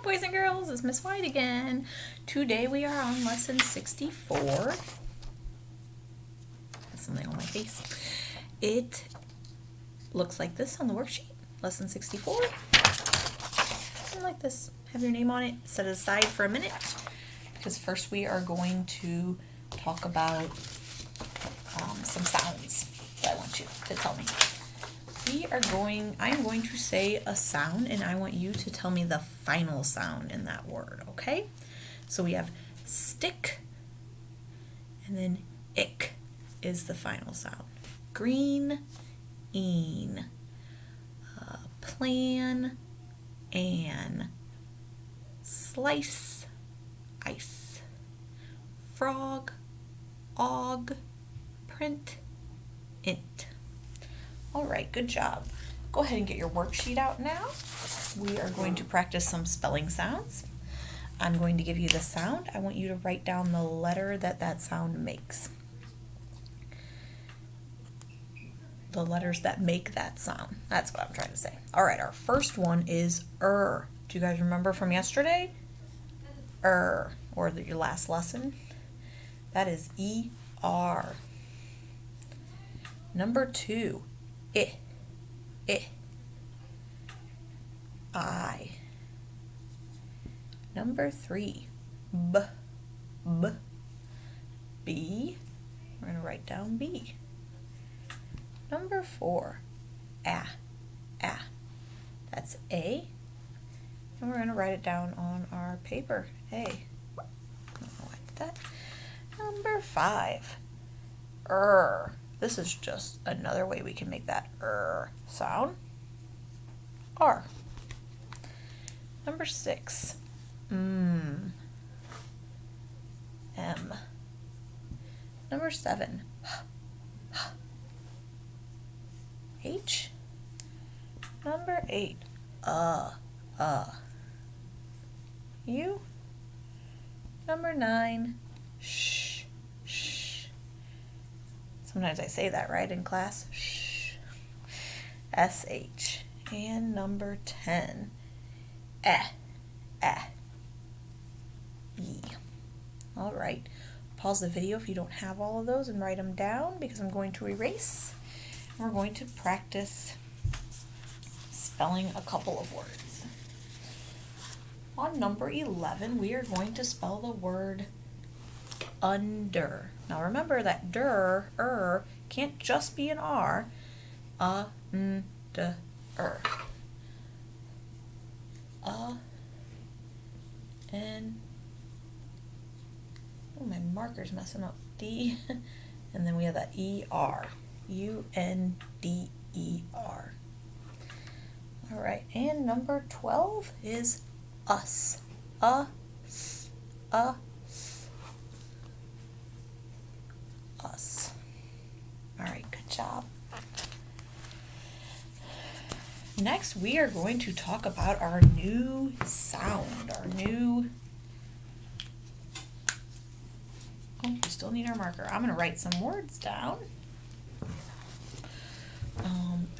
boys and girls, it's Miss White again. Today we are on lesson 64. That's something on my face. It looks like this on the worksheet. Lesson 64. And like this. Have your name on it. Set it aside for a minute. Because first we are going to talk about some sounds that I want you to tell me. I'm going to say a sound and I want you to tell me the final sound in that word, okay? So we have stick and then ick is the final sound. Green, een, plan, an, slice, ice, frog, og, print, int. All right, good job. Go ahead and get your worksheet out now. We are going to practice some spelling sounds. I'm going to give you the sound. I want you to write down the letter that sound makes. The letters that make that sound. That's what I'm trying to say. All right, our first one is Do you guys remember from yesterday? Or your last lesson? That is E-R. Number 2. I. Number 3, B. We're going to write down B. Number 4, That's A. And we're going to write it down on our paper, A. I don't know why I did that. Number 5, This is just another way we can make that sound. R. Number 6, M. Number 7, H. Number 8, U. Number 9, sh. Sometimes I say that right in class. Shh. S-H. And number 10. E. All right. Pause the video if you don't have all of those and write them down because I'm going to erase. We're going to practice spelling a couple of words. On number 11, we are going to spell the word under. Now remember that can't just be an R. Under. My marker's messing up. D. And then we have that E-R. U-N-D-E-R. All right, and number 12 is us. Us. All right, good job. Next, we are going to talk about our new sound, we still need our marker. I'm going to write some words down.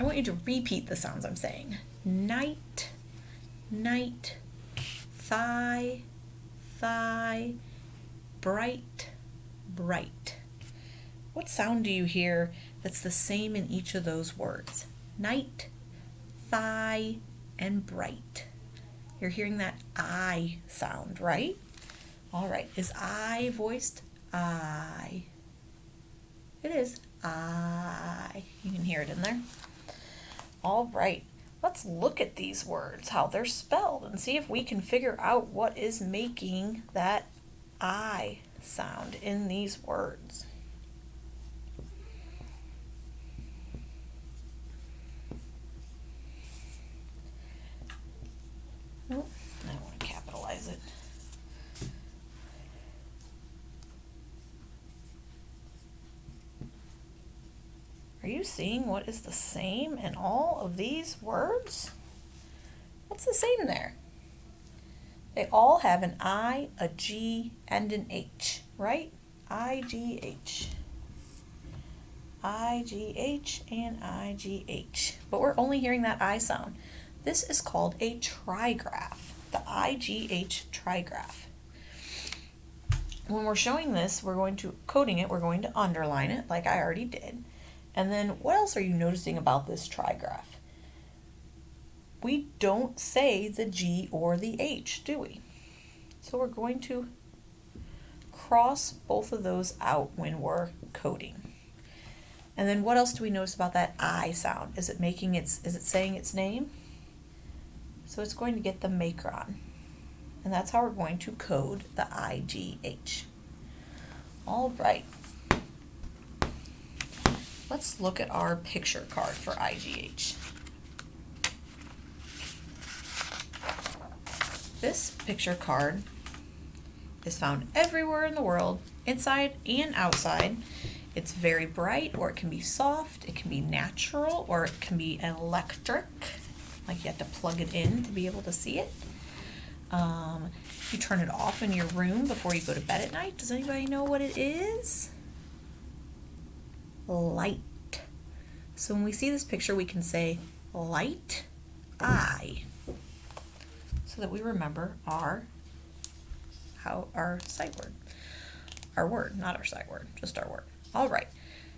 I want you to repeat the sounds I'm saying. Night, thigh, bright. What sound do you hear that's the same in each of those words? Night, thigh, and bright. You're hearing that I sound, right? All right. Is I voiced? I. It is I. You can hear it in there. All right. Let's look at these words, how they're spelled, and see if we can figure out what is making that I sound in these words. Oh, I want to capitalize it. Are you seeing what is the same in all of these words? What's the same there? They all have an I, a G, and an H, right? I-G-H. I-G-H and I-G-H. But we're only hearing that I sound. This is called a trigraph. the IGH trigraph. When we're showing this, we're going to, coding it, we're going to underline it like I already did. And then what else are you noticing about this trigraph? We don't say the G or the H, do we? So we're going to cross both of those out when we're coding. And then what else do we notice about that I sound? Is it saying its name? So it's going to get the macron. And that's how we're going to code the IGH. All right. Let's look at our picture card for IGH. This picture card is found everywhere in the world, inside and outside. It's very bright, or it can be soft, it can be natural, or it can be electric, like you have to plug it in to be able to see it. You turn it off in your room before you go to bed at night. Does anybody know what it is? Light. So when we see this picture, we can say light eye, so that we remember our sight word. Our word, not our sight word, just our word. All right.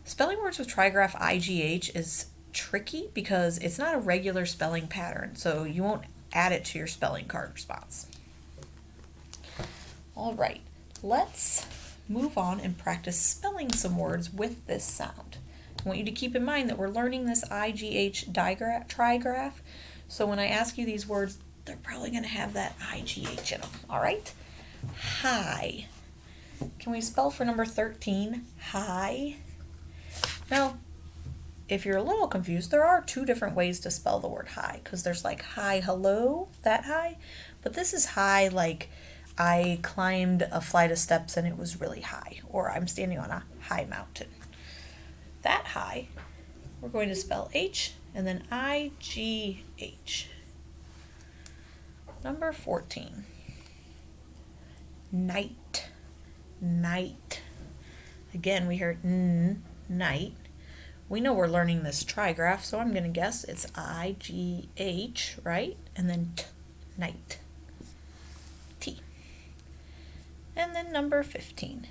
Spelling words with trigraph IGH is tricky because it's not a regular spelling pattern, so you won't add it to your spelling card response. All right, let's move on and practice spelling some words with this sound. I want you to keep in mind that we're learning this IGH trigraph, so when I ask you these words, they're probably going to have that IGH in them, all right? High. Can we spell for number 13, high? Now, if you're a little confused, there are two different ways to spell the word high, because there's like hi, hello, that high, but this is high like I climbed a flight of steps and it was really high, or I'm standing on a high mountain. That high, we're going to spell H and then IGH. Number 14, night, night. Again, we heard n, night. We know we're learning this trigraph, so I'm going to guess it's IGH, right? And then t, night, T. And then number 15,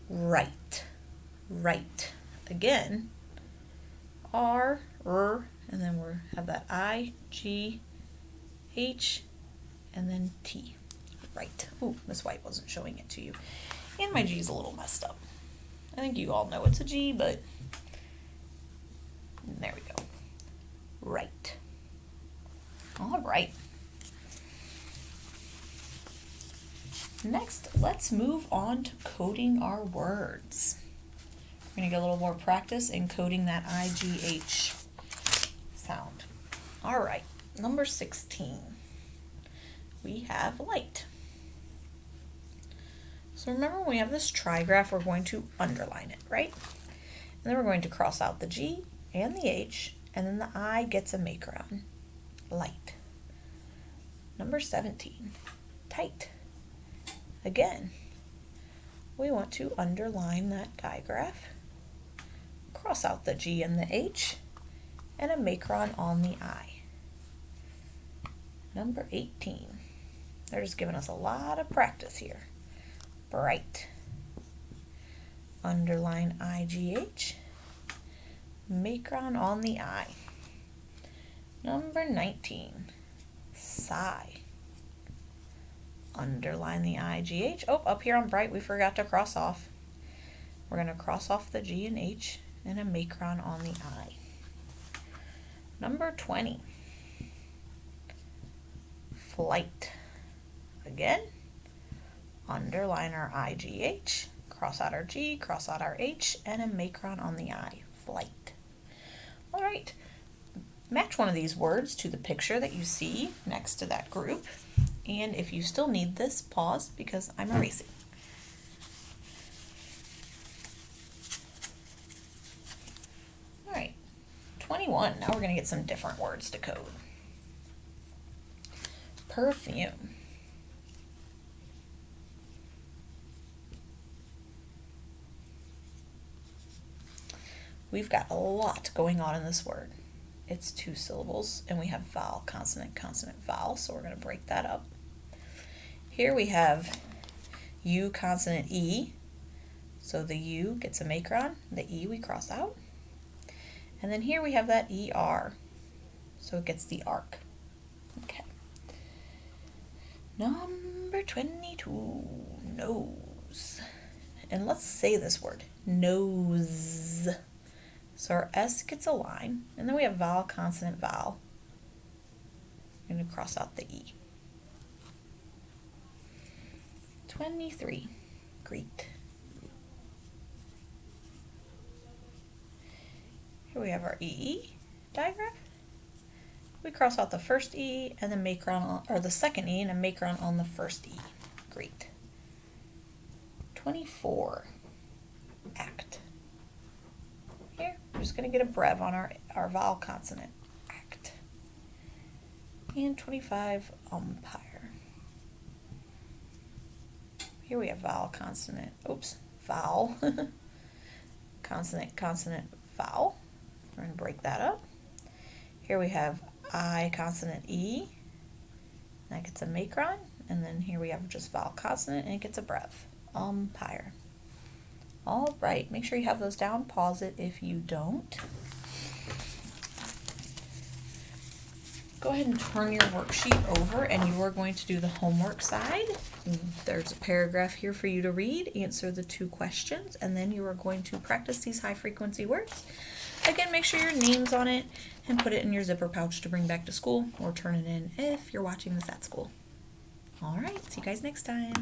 right, right. Again, R, and then we have that I, G, H, and then T, right. Ooh, Miss White wasn't showing it to you. And my G is a little messed up. I think you all know it's a G, but there we go. Right. All right. Next, let's move on to coding our words. We're going to get a little more practice in coding that IGH sound. All right, number 16. We have light. So remember, when we have this trigraph, we're going to underline it, right? And then we're going to cross out the G and the H, and then the I gets a macron, light. Number 17, tight. Again, we want to underline that digraph, cross out the G and the H, and a macron on the I. Number 18, they're just giving us a lot of practice here. Bright. Underline IGH, macron on the I. Number 19, sigh. Underline the IGH. Oh, up here on bright, we forgot to cross off. We're going to cross off the G and H and a macron on the I. Number 20, flight. Again, underline our IGH, cross out our G, cross out our H, and a macron on the I, flight. All right, match one of these words to the picture that you see next to that group. And if you still need this, pause because I'm erasing. All right, 21. Now we're going to get some different words to code. Perfume. We've got a lot going on in this word. it's 2 syllables, and we have vowel, consonant, consonant, vowel, so we're going to break that up. Here we have U, consonant, E, so the U gets a macron, the E we cross out. And then here we have that ER, so it gets the arc. Okay. Number 22, nose. And let's say this word, nose. So our S gets a line, and then we have vowel, consonant, vowel. I'm going to cross out the E. 23, greet. Here we have our EE diagram. We cross out the first E and then macron, or the second E and a macron on the first E. Great. 24, act. Here, we're just going to get a brev on our vowel consonant, act. And 25, umpire. Here we have vowel, consonant, vowel, consonant, consonant, vowel. We're going to break that up. Here we have I, consonant, E. That gets a macron. And then here we have just vowel, consonant, and it gets a brev. Umpire. All right, make sure you have those down. Pause it if you don't. Go ahead and turn your worksheet over, and you are going to do the homework side. There's a paragraph here for you to read, answer the 2 questions, and then you are going to practice these high frequency words. Again, make sure your name's on it and put it in your zipper pouch to bring back to school, or turn it in if you're watching this at school. All right, see you guys next time.